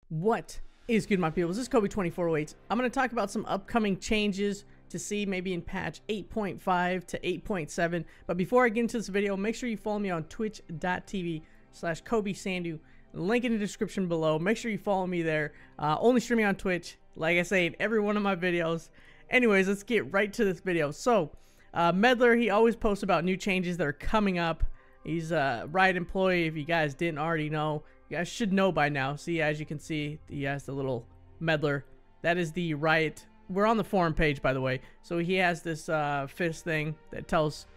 What is good, my people? This is Kobe2408. I'm going to talk about some upcoming changes to see maybe in patch 8.5 to 8.7. But before I get into this video, make sure you follow me on twitch.tv/KobeSandu. Link in the description below. Make sure you follow me there. Only streaming on Twitch, like I say in every one of my videos. Anyways, let's get right to this video. So, Meddler, he always posts about new changes that are coming up. He's a Riot employee, if you guys didn't already know. You guys should know by now. See, as you can see, he has the little Meddler. That is the Riot. We're on the forum page, by the way. So he has this fist thing that tells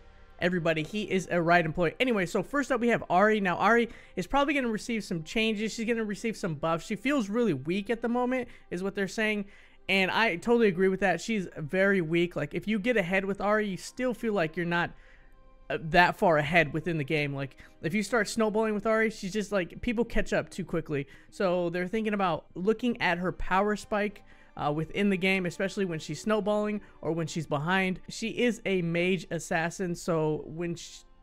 everybody he is a Riot employee. Anyway, so first up we have Ahri. Now, Ahri is probably going to receive some changes. She's going to receive some buffs. She feels really weak at the moment, is what they're saying. And I totally agree with that. She's very weak. Like, if you get ahead with Ahri, you still feel like you're not that far ahead within the game. Like, if you start snowballing with Ahri, she's just like, people catch up too quickly. So they're thinking about looking at her power spike within the game, especially when she's snowballing or when she's behind. She is a mage assassin, so when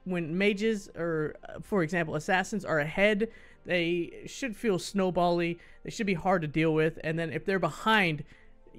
mages, or for example assassins, are ahead, they should feel snowbally. They should be hard to deal with, and then if they're behind,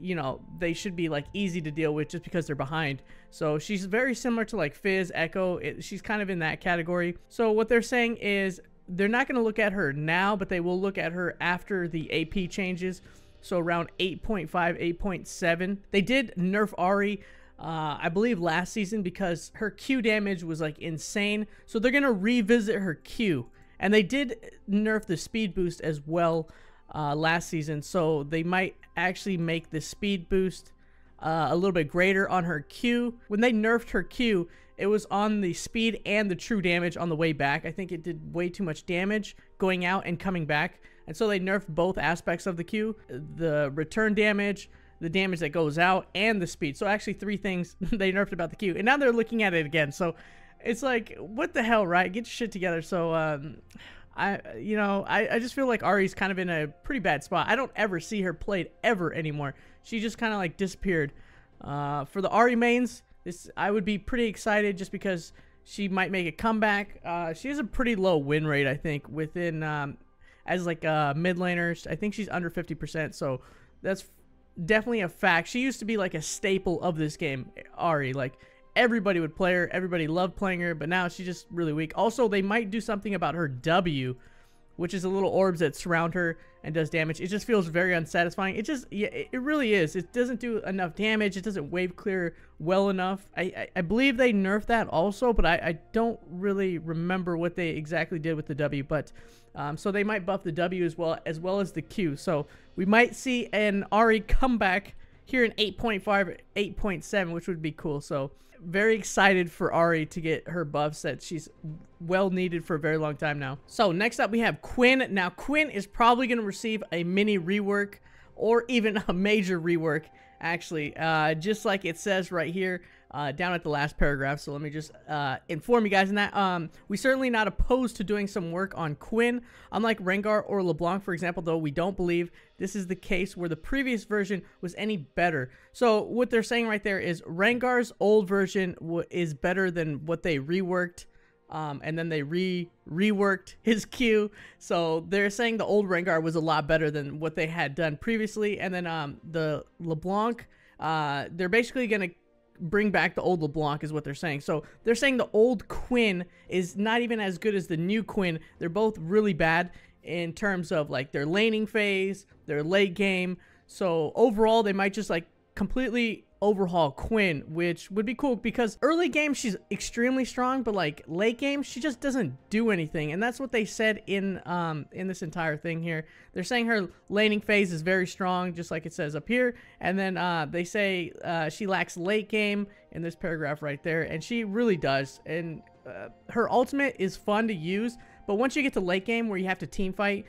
you know, they should be like easy to deal with just because they're behind. So she's very similar to like Fizz, Echo. She's kind of in that category. So what they're saying is they're not going to look at her now, but they will look at her after the AP changes. So around 8.5, 8.7. They did nerf Ahri, I believe last season, because her Q damage was like insane. So they're going to revisit her Q. And they did nerf the speed boost as well last season. So they might actually make the speed boost a little bit greater on her Q. When they nerfed her Q, it was on the speed and the true damage on the way back. I think it did way too much damage going out and coming back. And so they nerfed both aspects of the Q, the return damage, the damage that goes out, and the speed. So actually three things they nerfed about the Q. And now they're looking at it again. So it's like, what the hell, right? Get your shit together. So I just feel like Ahri's kind of in a pretty bad spot. I don't ever see her played ever anymore. She just kind of like disappeared. For the Ahri mains, I would be pretty excited just because she might make a comeback. She has a pretty low win rate, I think, within as like mid laner. I think she's under 50%, so that's definitely a fact. She used to be like a staple of this game, Ahri. Like, everybody would play her, everybody loved playing her, but now she's just really weak. Also, they might do something about her W, which is the little orbs that surround her and does damage. It just feels very unsatisfying. It just, yeah, it really is. It doesn't do enough damage. It doesn't wave clear well enough. I believe they nerfed that also, but I don't really remember what they exactly did with the W. But so they might buff the W as well as the Q. So we might see an Ahri comeback here in 8.5, 8.7, which would be cool. So very excited for Ahri to get her buffs that she's well needed for a very long time now. So next up we have Quinn. Now Quinn is probably going to receive a mini rework or even a major rework, actually, just like it says right here down at the last paragraph. So let me just inform you guys in that. We're certainly not opposed to doing some work on Quinn. Unlike Rengar or LeBlanc, for example, though, we don't believe this is the case where the previous version was any better. So what they're saying right there is Rengar's old version is better than what they reworked. And then they reworked his Q. So they're saying the old Rengar was a lot better than what they had done previously. And then the LeBlanc, they're basically going to bring back the old LeBlanc is what they're saying. So they're saying the old Quinn is not even as good as the new Quinn. They're both really bad in terms of like their laning phase, their late game. So overall, they might just like completely overhaul Quinn, which would be cool because early game she's extremely strong, but like late game she just doesn't do anything. And that's what they said in this entire thing here. They're saying her laning phase is very strong, just like it says up here, and then they say she lacks late game in this paragraph right there, and she really does. And her ultimate is fun to use, but once you get to late game where you have to team fight,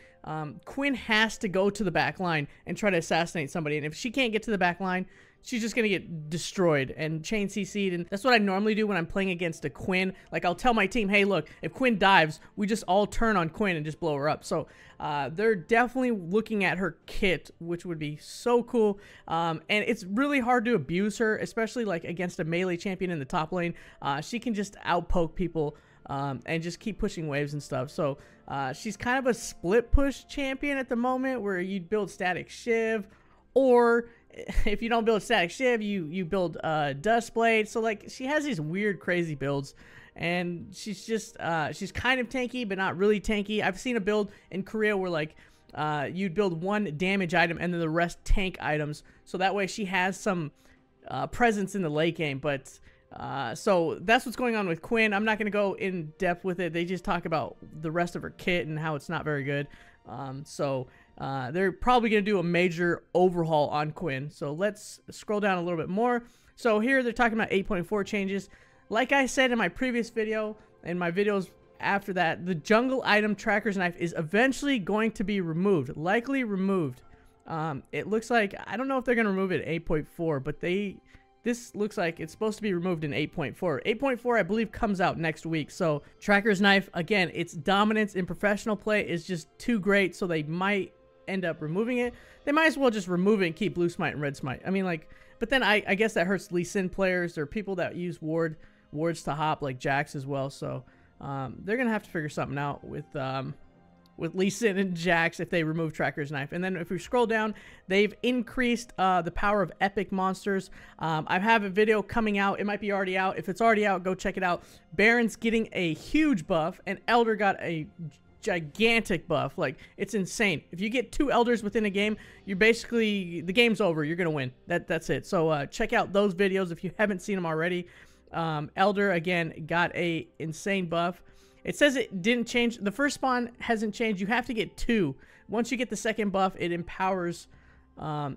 Quinn has to go to the back line and try to assassinate somebody, and if she can't get to the back line, she's just gonna get destroyed and chain CC'd. And that's what I normally do when I'm playing against a Quinn. Like, I'll tell my team, hey, look, if Quinn dives, we just all turn on Quinn and just blow her up. So they're definitely looking at her kit, which would be so cool. And it's really hard to abuse her, especially like against a melee champion in the top lane. She can just outpoke people and just keep pushing waves and stuff. So She's kind of a split push champion at the moment, where you'd build Static Shiv, or if you don't build Static Shiv, you build Dust Blade. So like, she has these weird, crazy builds, and she's just she's kind of tanky, but not really tanky. I've seen a build in Korea where like you'd build one damage item and then the rest tank items, so that way she has some presence in the late game. But so that's what's going on with Quinn. I'm not going to go in depth with it. They just talk about the rest of her kit and how it's not very good. They're probably going to do a major overhaul on Quinn. So let's scroll down a little bit more. So here they're talking about 8.4 changes. Like I said in my previous video and my videos after that, the jungle item Tracker's Knife is eventually going to be removed, likely removed. It looks like, I don't know if they're going to remove it at 8.4, but this looks like it's supposed to be removed in 8.4. 8.4, I believe, comes out next week. So Tracker's Knife, again, its dominance in professional play is just too great, so they might end up removing it. They might as well just remove it and keep Blue Smite and Red Smite. I mean, like, but then I guess that hurts Lee Sin players or people that use wards to hop, like Jax as well. So they're gonna have to figure something out with Lee Sin and Jax if they remove Tracker's Knife. And then if we scroll down, they've increased the power of epic monsters. I have a video coming out. It might be already out. If it's already out, go check it out. Baron's getting a huge buff, and Elder got a gigantic buff. Like, it's insane. If you get 2 elders within a game, you're basically, the game's over. You're gonna win. That's it. So check out those videos if you haven't seen them already. Elder, again, got a insane buff. It says it didn't change. The first spawn hasn't changed. You have to get 2. Once you get the second buff, it empowers.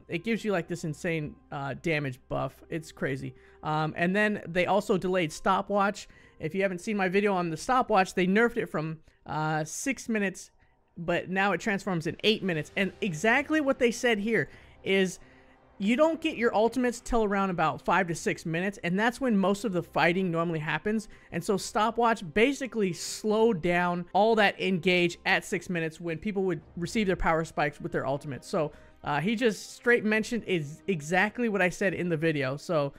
It gives you like this insane damage buff. It's crazy. And then they also delayed stopwatch. If you haven't seen my video on the stopwatch, they nerfed it from 6 minutes, but now it transforms in 8 minutes. And exactly what they said here is you don't get your ultimates till around about 5 to 6 minutes, and that's when most of the fighting normally happens. And so stopwatch basically slowed down all that engage at 6 minutes when people would receive their power spikes with their ultimates. So he just straight mentioned is exactly what I said in the video. So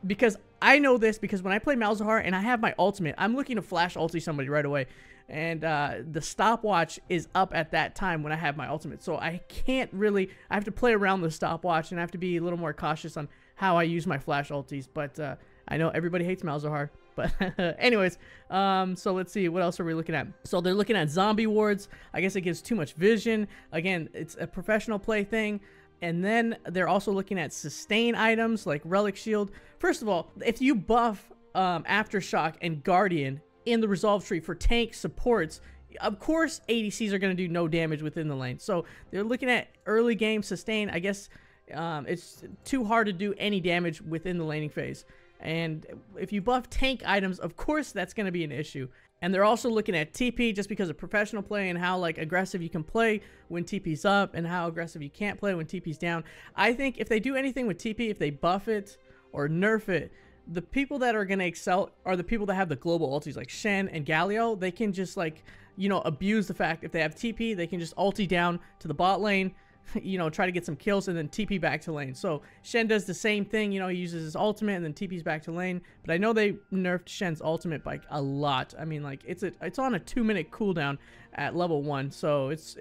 because I know this, because when I play Malzahar and I have my ultimate, I'm looking to flash ulti somebody right away. And the stopwatch is up at that time when I have my ultimate. So I can't really, I have to play around the stopwatch, and I have to be a little more cautious on how I use my flash ultis. But I know everybody hates Malzahar. But anyways, so let's see, what else are we looking at? So they're looking at zombie wards. I guess it gives too much vision. Again, it's a professional play thing. And then they're also looking at sustain items like Relic Shield. First of all, if you buff Aftershock and Guardian in the resolve tree for tank supports, of course ADCs are going to do no damage within the lane. So they're looking at early game sustain. I guess it's too hard to do any damage within the laning phase. And if you buff tank items, of course that's going to be an issue. And they're also looking at TP just because of professional play and how like aggressive you can play when TP's up and how aggressive you can't play when TP's down. I think if they do anything with TP, if they buff it or nerf it, the people that are going to excel are the people that have the global ultis like Shen and Galio. They can just like, you know, abuse the fact if they have TP, they can just ulti down to the bot lane, you know, try to get some kills and then TP back to lane. So Shen does the same thing, you know, he uses his ultimate and then TP's back to lane. But I know they nerfed Shen's ultimate by a lot. I mean, like it's on a 2-minute cooldown at level 1, so it's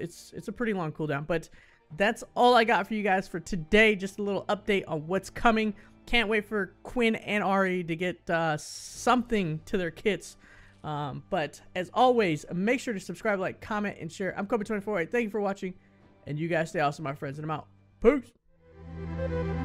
a pretty long cooldown. But that's all I got for you guys for today. Just a little update on what's coming. Can't wait for Quinn and Ahri to get something to their kits. But as always, make sure to subscribe, like, comment, and share. I'm Kobe24. Thank you for watching. And you guys stay awesome, my friends. And I'm out. Peace.